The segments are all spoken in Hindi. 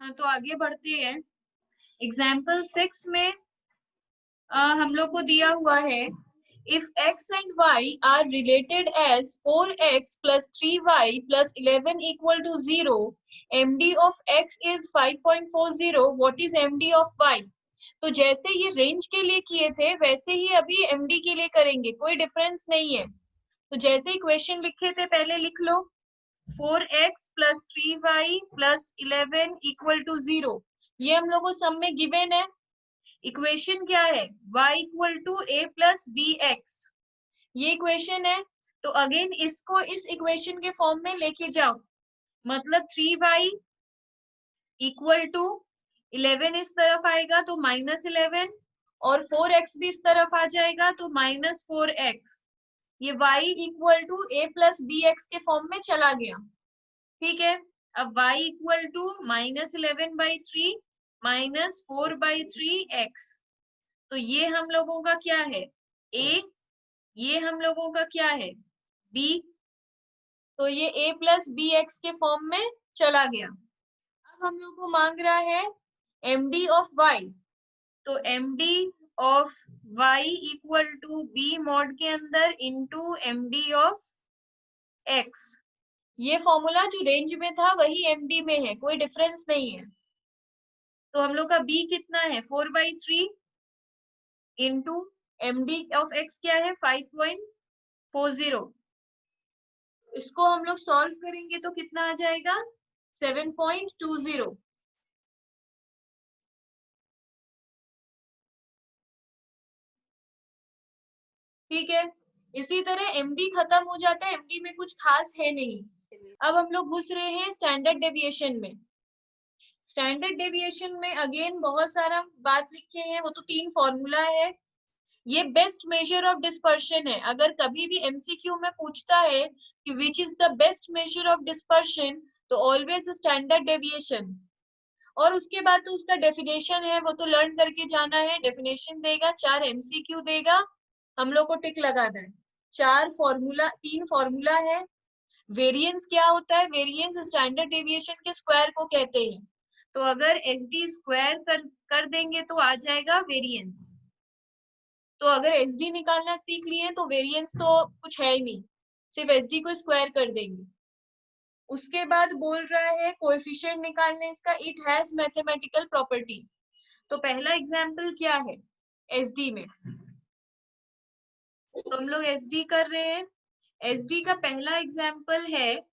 हाँ, तो आगे बढ़ते हैं। एग्जाम्पल 6 में हम लोग को दिया हुआ है, if x and y are related as 4x plus 3y plus 11 equal to 0, md of x is 5.40, what is md of y? तो जैसे ये रेंज के लिए किए थे वैसे ही अभी md के लिए करेंगे, कोई डिफरेंस नहीं है। तो जैसे इक्वेशन लिखे थे पहले लिख लो, 4x plus 3y plus 11 equal to 0, ये हम लोग को सम में गिवन है। इक्वेशन क्या है, y equal to a plus b x, ये इक्वेशन है। तो अगेन इसको इस इक्वेशन के फॉर्म में लेके जाओ, मतलब 3y इक्वल टू 11 इस तरफ आएगा तो -11, और 4x भी इस तरफ आ जाएगा तो -4x, ये y equal to a plus b x के फॉर्म में चला गया। ठीक है, अब y इक्वल टू -11/3 -4/3x, तो ये हम लोगों का क्या है a, ये हम लोगों का क्या है b, तो ये a प्लस बी एक्स के फॉर्म में चला गया। अब हम लोग को मांग रहा है md ऑफ y, तो md of y equal to b mod के अंदर इंटू md ऑफ x, ये फॉर्मूला जो रेंज में था वही md में है, कोई डिफरेंस नहीं है। तो हम लोग का b कितना है 4/3 इंटू md ऑफ x क्या है 5.40, इसको हम लोग सॉल्व करेंगे तो कितना आ जाएगा 7.20। ठीक है, इसी तरह md खत्म हो जाता है, md में कुछ खास है नहीं। अब हम लोग घुस रहे हैं स्टैंडर्ड डेविएशन में। स्टैंडर्ड डेविएशन में अगेन बहुत सारा बात लिखे हैं, वो तो 3 फॉर्मूला है। ये बेस्ट मेजर ऑफ डिस्पर्शन है, अगर कभी भी एमसीक्यू में पूछता है कि which is the best measure of dispersion, तो ऑलवेज स्टैंडर्ड डेविएशन। और उसके बाद तो उसका डेफिनेशन है, वो तो लर्न करके जाना है। डेफिनेशन देगा, 4 एमसीक्यू देगा, हम लोग को टिक लगाना है। 3 फॉर्मूला है। वेरिएंस क्या होता है, वेरिएंस स्टैंडर्ड डेविएशन के स्क्वायर को कहते हैं। तो अगर एस डी स्क्वायर कर देंगे तो आ जाएगा वेरिएंस। तो अगर एस डी निकालना सीख लिए तो वेरिएंस तो कुछ है ही नहीं, सिर्फ एस डी को स्क्वायर कर देंगे। उसके बाद बोल रहा है कोएफिशिएंट निकालने इसका, इट हैज मैथमेटिकल प्रॉपर्टी। तो पहला एग्जांपल क्या है एसडी में, तो हम लोग एसडी कर रहे हैं। एसडी का पहला एग्जांपल है,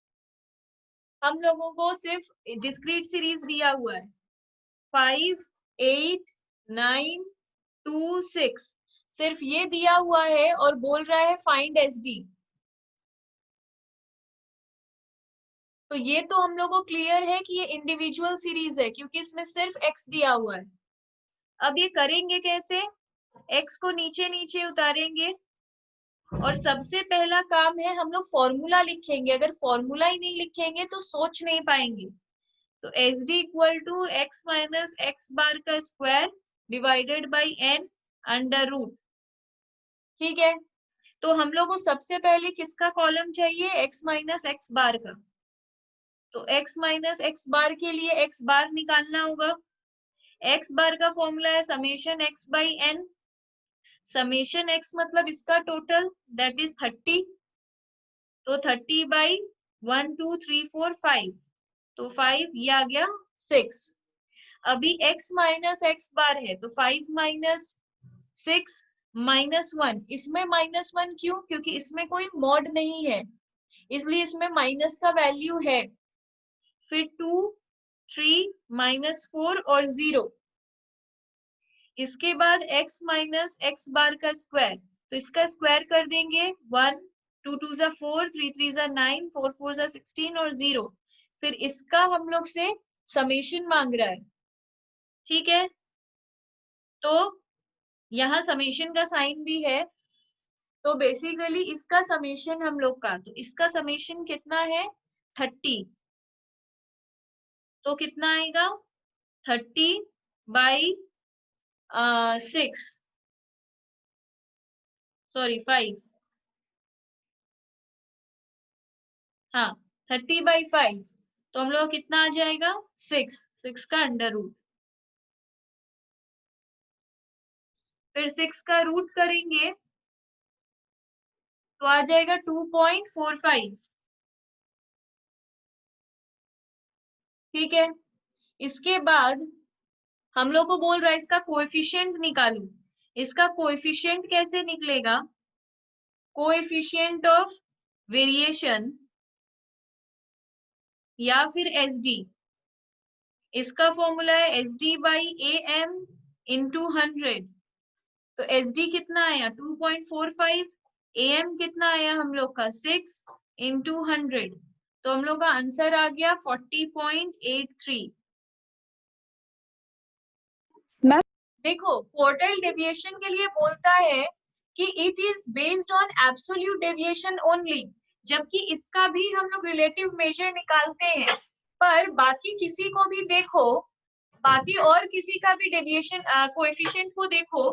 हम लोगों को सिर्फ डिस्क्रीट सीरीज दिया हुआ है 5, 8, 9, 2, 6, सिर्फ ये दिया हुआ है और बोल रहा है फाइंड एसडी। तो ये तो हम लोग को क्लियर है कि ये इंडिविजुअल सीरीज है क्योंकि इसमें सिर्फ x दिया हुआ है। अब ये करेंगे कैसे, x को नीचे नीचे उतारेंगे और सबसे पहला काम है हम लोग फॉर्मूला लिखेंगे। अगर फॉर्मूला ही नहीं लिखेंगे तो सोच नहीं पाएंगे। तो S D equal to X minus X bar का square divided by N under root. ठीक है, तो हम लोग को सबसे पहले किसका कॉलम चाहिए, एक्स माइनस एक्स बार का। तो एक्स माइनस एक्स बार के लिए एक्स बार निकालना होगा। एक्स बार का फॉर्मूला है summation x by n. Summation x मतलब इसका टोटल, दैट इज 30। तो 30/1 2 3 4 5, तो 5 ये आ गया 6। अभी x माइनस एक्स बार है तो 5 माइनस 6 -1, इसमें -1 क्यों, क्योंकि इसमें कोई मॉड नहीं है इसलिए इसमें माइनस का वैल्यू है। फिर 2, 3, -4 और 0। इसके बाद x माइनस एक्स बार का स्क्वायर, तो इसका स्क्वायर कर देंगे 1, 2 2 जा 4, 3 3 जा 9, 4 4 जा 16 और 0। फिर इसका हम लोग से समेशन मांग रहा है। ठीक है, तो यहाँ समेशन का साइन भी है। तो बेसिकली इसका समेशन हम लोग का, तो इसका समेशन कितना है 30, तो कितना आएगा 30/6, सॉरी 5, हाँ 30/5। तो हम लोग कितना आ जाएगा 6 का अंडर रूट। फिर 6 का रूट करेंगे तो आ जाएगा 2.45। ठीक है, इसके बाद हम लोग को बोल रहा है इसका कोएफिशिएंट निकालू। इसका कोएफिशिएंट कैसे निकलेगा? कोएफिशिएंट ऑफ वेरिएशन या फिर एसडी। इसका फॉर्मूला है SD by A M into 100। तो एसडी कितना आया 2.45, ए एम कितना आया हम लोग का 6 इंटू 100। तो हम लोग का आंसर आ गया 40.83। देखो क्वार्टाइल डेविएशन के लिए बोलता है कि it is based on absolute deviation only, जबकि इसका भी हम लोग रिलेटिव मेजर निकालते हैं। पर बाकी किसी को भी देखो, बाकी और किसी का भी डेविएशन कोएफिशिएंट को देखो,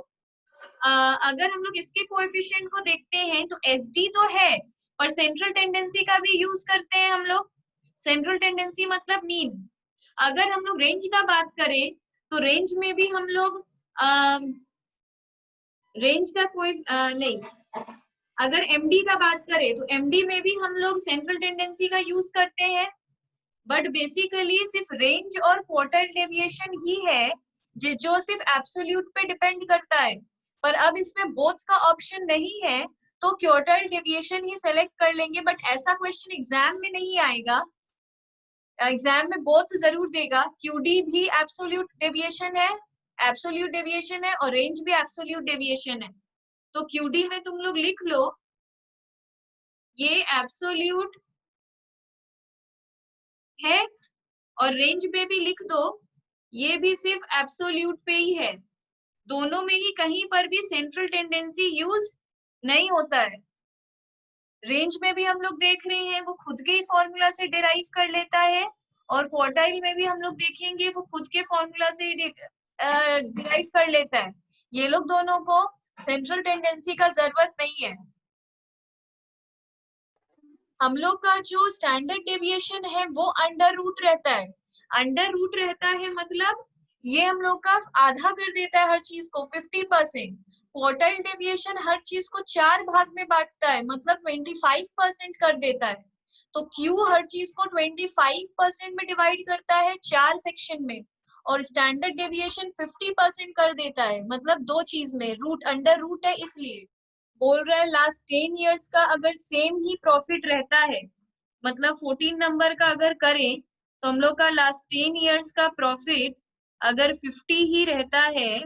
अगर हम लोग इसके कोएफिशिएंट को देखते हैं तो एसडी तो है, पर सेंट्रल टेंडेंसी का भी यूज करते हैं हम लोग। सेंट्रल टेंडेंसी मतलब मीन। अगर हम लोग रेंज का बात करें तो रेंज में भी हम लोग रेंज का कोई नहीं, अगर एमडी का बात करें तो एमडी में भी हम लोग सेंट्रल टेंडेंसी का यूज करते हैं। बट बेसिकली सिर्फ रेंज और क्वार्टाइल डेविएशन ही है जो सिर्फ एब्सोल्यूट पे डिपेंड करता है। पर अब इसमें बोथ का ऑप्शन नहीं है तो क्वार्टाइल डेविएशन ही सेलेक्ट कर लेंगे। बट ऐसा क्वेश्चन एग्जाम में नहीं आएगा, एग्जाम में बोथ जरूर देगा। क्यूडी भी एब्सोल्यूट डेविएशन है, एब्सोल्यूट डेविएशन है, और रेंज भी एब्सोल्यूट डेविएशन है। तो क्यूडी में तुम लोग लिख लो ये एब्सोल्यूट है, और रेंज पे भी लिख दो ये भी सिर्फ एब्सोल्यूट पे ही है। दोनों में ही कहीं पर भी सेंट्रल टेंडेंसी यूज नहीं होता है। रेंज में भी हम लोग देख रहे हैं वो खुद के ही फॉर्मूला से डिराइव कर लेता है, और क्वार्टाइल में भी हम लोग देखेंगे वो खुद के फॉर्मूला से डिराइव कर लेता है। ये लोग दोनों को सेंट्रल टेंडेंसी का जरूरत नहीं है। हम लोग का जो स्टैंडर्ड डेविएशन है वो अंडर रूट रहता है। अंडर रूट रहता है मतलब ये हम लोग का आधा कर देता है हर चीज को 50%। क्वार्टाइल डेविएशन हर चीज को 4 भाग में बांटता है, मतलब 25% कर देता है। तो क्यू हर चीज को 25% में डिवाइड करता है 4 सेक्शन में, और स्टैंडर्ड डेविएशन 50% कर देता है, मतलब 2 चीज में। रूट अंडर रूट है इसलिए बोल रहा है लास्ट 10 इयर्स का अगर सेम ही प्रॉफिट रहता है, मतलब 14 नंबर का अगर करें तो हम लोग का लास्ट 10 इयर्स का प्रॉफिट अगर 50 ही रहता है,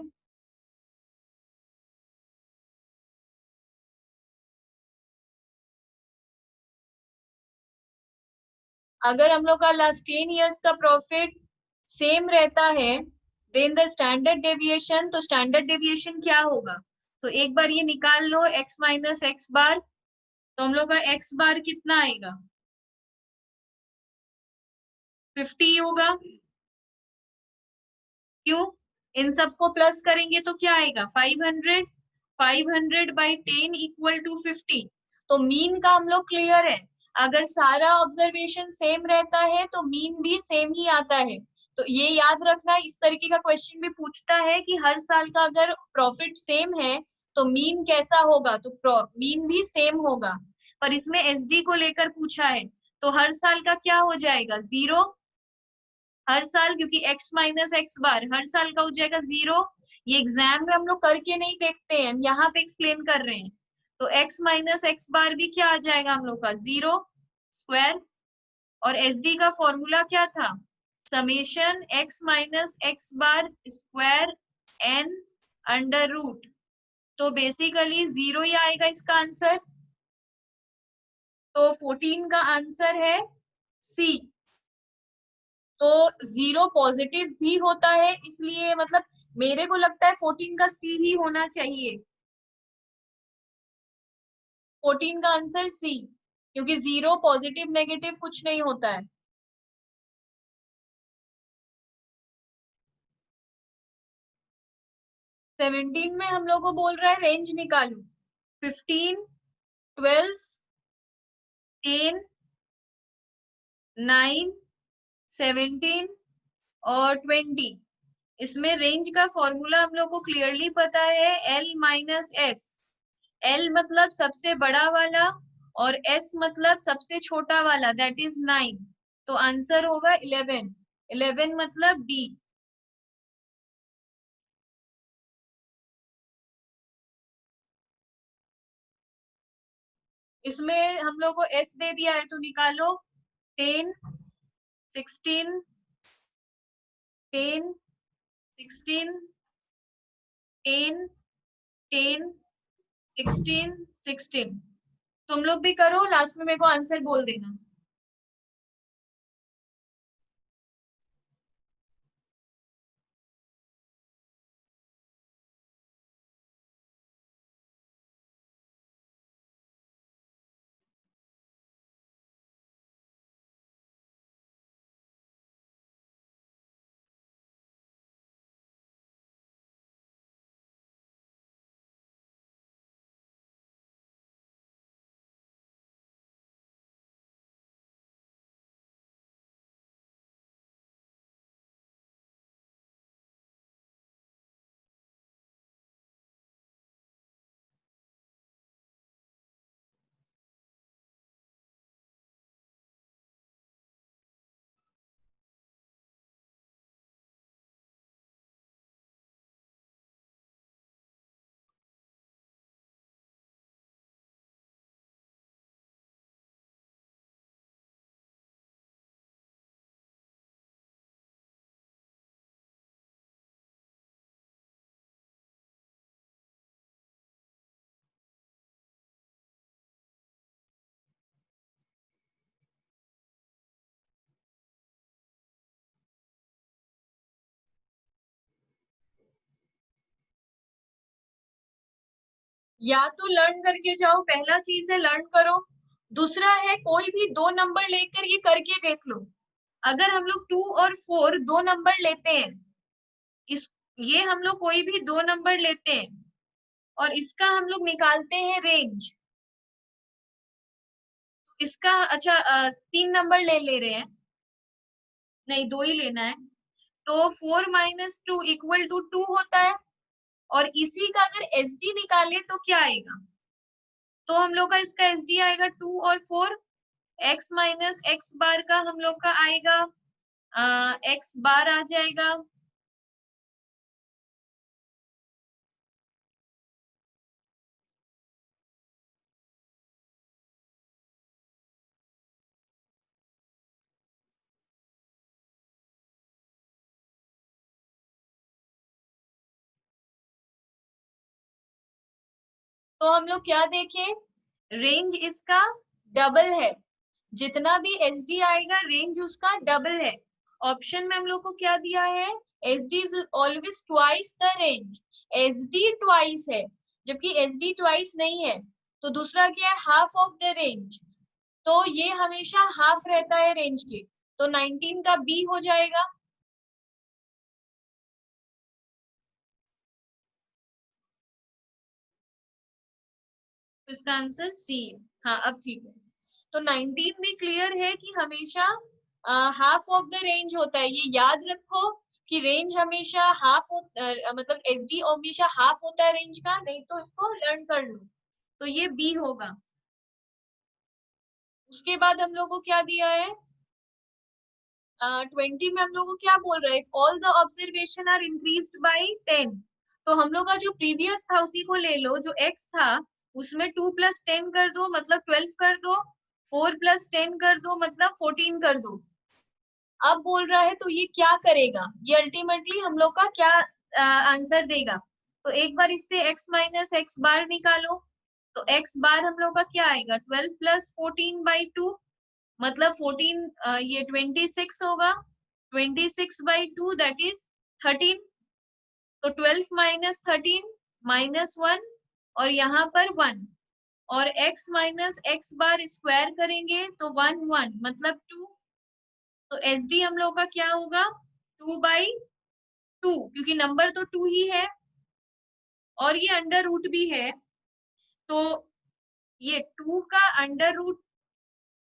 अगर हम लोग का लास्ट 10 इयर्स का प्रॉफिट सेम रहता है देन द स्टैंडर्ड डेविएशन, तो स्टैंडर्ड डेविएशन क्या होगा? तो एक बार ये निकाल लो x माइनस एक्स बार। तो हम लोग का x बार कितना आएगा 50 होगा। क्यों? इन सबको प्लस करेंगे तो क्या आएगा 500। 500 बाई 10 इक्वल टू 50। तो मीन का हम लोग क्लियर है, अगर सारा ऑब्जर्वेशन सेम रहता है तो मीन भी सेम ही आता है। तो ये याद रखना, इस तरीके का क्वेश्चन भी पूछता है कि हर साल का अगर प्रॉफिट सेम है तो मीन कैसा होगा, तो मीन भी सेम होगा। पर इसमें एसडी को लेकर पूछा है तो हर साल का क्या हो जाएगा 0 हर साल, क्योंकि x माइनस एक्स बार हर साल का हो जाएगा 0। ये एग्जाम में हम लोग करके नहीं देखते हैं, यहाँ पे एक्सप्लेन कर रहे हैं। तो x माइनस एक्स बार भी क्या आ जाएगा हम लोग का 0 स्क्वायर। और एस डी का फॉर्मूला क्या था summation x minus X bar square n under root. तो बेसिकली 0 ही आएगा इसका आंसर। तो 14 का आंसर है सी। तो 0 पॉजिटिव भी होता है, इसलिए मतलब मेरे को लगता है 14 का सी ही होना चाहिए। 14 का आंसर सी, क्योंकि 0 पॉजिटिव नेगेटिव कुछ नहीं होता है। 17 में हम लोग को बोल रहा है रेंज निकालू 15, 12, 10, 9, 17 और 20। इसमें रेंज का फॉर्मूला हम लोग को क्लियरली पता है, L माइनस एस। L मतलब सबसे बड़ा वाला और S मतलब सबसे छोटा वाला, दैट इज 9। तो आंसर होगा 11। 11 मतलब D। इसमें हम लोग को S दे दिया है तो निकालो। 10, 16, 10, 16, 10, 10, 16, 16। तुम लोग भी करो, लास्ट में मेरे को आंसर बोल देना। या तो लर्न करके जाओ, पहला चीज है लर्न करो। दूसरा है कोई भी दो नंबर लेकर ये करके देख लो। अगर हम लोग 2 और 4 दो नंबर लेते हैं, इस ये हम लोग कोई भी दो नंबर लेते हैं और इसका हम लोग निकालते हैं रेंज। इसका अच्छा 3 नंबर ले रहे हैं, नहीं दो ही लेना है। तो 4 माइनस 2 इक्वल टू 2 होता है। और इसी का अगर एस डी निकाले तो क्या आएगा? तो हम लोग का इसका एस डी आएगा 2 और 4। एक्स माइनस एक्स बार का हम लोग का आएगा एक्स बार आ जाएगा। तो हम लोग क्या देखें, रेंज इसका डबल है। जितना भी एस डी आएगा रेंज उसका डबल है। ऑप्शन में हम लोग को क्या दिया है, S D is always twice the range. S D twice है, जबकि एस डी ट्वाइस नहीं है। तो दूसरा क्या है, हाफ ऑफ द रेंज। तो ये हमेशा हाफ रहता है रेंज के। तो 19 का बी हो जाएगा। तो इसका आंसर सी है। हाँ अब ठीक है। तो 19 में क्लियर है कि हमेशा हाफ ऑफ द रेंज होता है। ये याद रखो कि रेंज हमेशा हाफ मतलब एसडी हमेशा हाफ होता है रेंज का, नहीं तो इसको लर्न कर लो। तो ये बी होगा। उसके बाद हम लोग को क्या दिया है, 20 में हम लोग को क्या बोल रहा है, all the observation are increased by 10। तो हम लोग का जो प्रीवियस था उसी को ले लो, जो एक्स था उसमें 2 प्लस 10 कर दो मतलब 12 कर दो। 4 प्लस 10 कर दो मतलब 14 कर दो। अब बोल रहा है तो ये क्या करेगा, ये अल्टीमेटली हम लोग का क्या आंसर देगा। तो एक बार इससे x माइनस एक्स बार निकालो। तो x बार हम लोग का क्या आएगा, 12 प्लस 14/2 मतलब 14 ये 26 होगा। 26/2 दैट इज 13। तो 12 माइनस 13 -1 और यहाँ पर 1। और x minus X bar square करेंगे तो 1 1 मतलब 2। तो एस डी हम लोग का क्या होगा, 2/2, क्योंकि नंबर तो 2 ही है और ये अंडर रूट भी है। तो ये 2 का अंडर रूट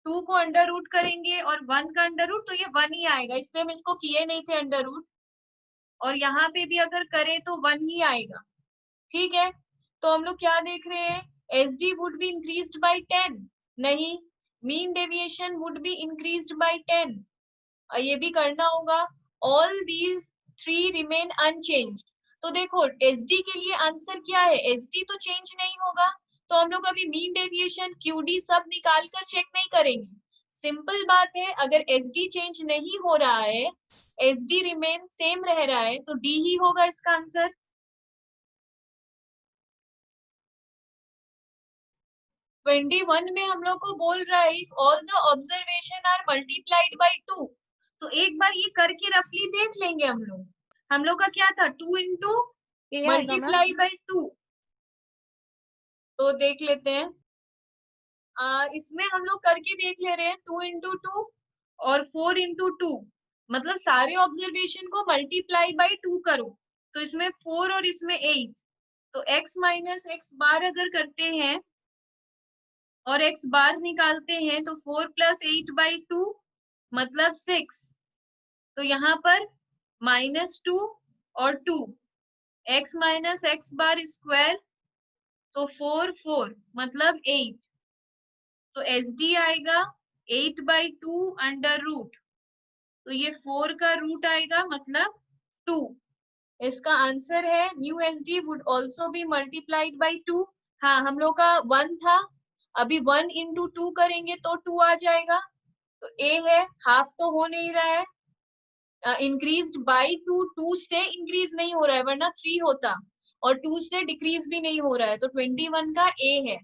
2 को अंडर रूट करेंगे और 1 का अंडर रूट, तो ये 1 ही आएगा। इसमें हम इसको किए नहीं थे अंडर रूट, और यहाँ पे भी अगर करें तो 1 ही आएगा। ठीक है, तो हम लोग क्या देख रहे हैं, S D would be increased by 10, नहीं, mean deviation would be increased by 10, ये भी करना होगा। All these 3 remain unchanged. तो देखो एसडी के लिए आंसर क्या है, एसडी तो चेंज नहीं होगा, तो हम लोग अभी मीन डेविएशन क्यूडी सब निकाल कर चेक नहीं करेंगे। सिंपल बात है, अगर एसडी चेंज नहीं हो रहा है, एसडी रिमेन सेम रह रहा है, तो डी ही होगा इसका आंसर। 21 में हम लोग को बोल रहा है if all the observation are multiplied by 2, तो एक बार ये करके रफली देख लेंगे हम लोग का क्या था, 2 इंटू ये आएगा मैम। मल्टीप्लाई बाय 2, तो देख लेते हैं। इसमें हम लोग करके देख ले रहे हैं 2 इंटू 2 और 4 इंटू 2, मतलब सारे ऑब्जर्वेशन को मल्टीप्लाई बाय 2 करो, तो इसमें 4 और इसमें 8, तो x माइनस एक्स बार अगर करते हैं और x बार निकालते हैं तो 4 प्लस 8 बाई 2 मतलब 6, तो यहाँ पर -2 और 2, x minus X bar square, तो 4 4 मतलब 8, तो एस डी आएगा 8 बाई 2 अंडर रूट, तो ये 4 का रूट आएगा मतलब 2। इसका आंसर है new S D would also be multiplied by 2। हाँ, हम लोग का 1 था, अभी 1 इंटू 2 करेंगे तो 2 आ जाएगा, तो ए है, हाफ तो हो नहीं रहा है, इंक्रीज बाई 2, 2 से इंक्रीज नहीं हो रहा है, वरना 3 होता, और 2 से डिक्रीज भी नहीं हो रहा है, तो 21 का ए है।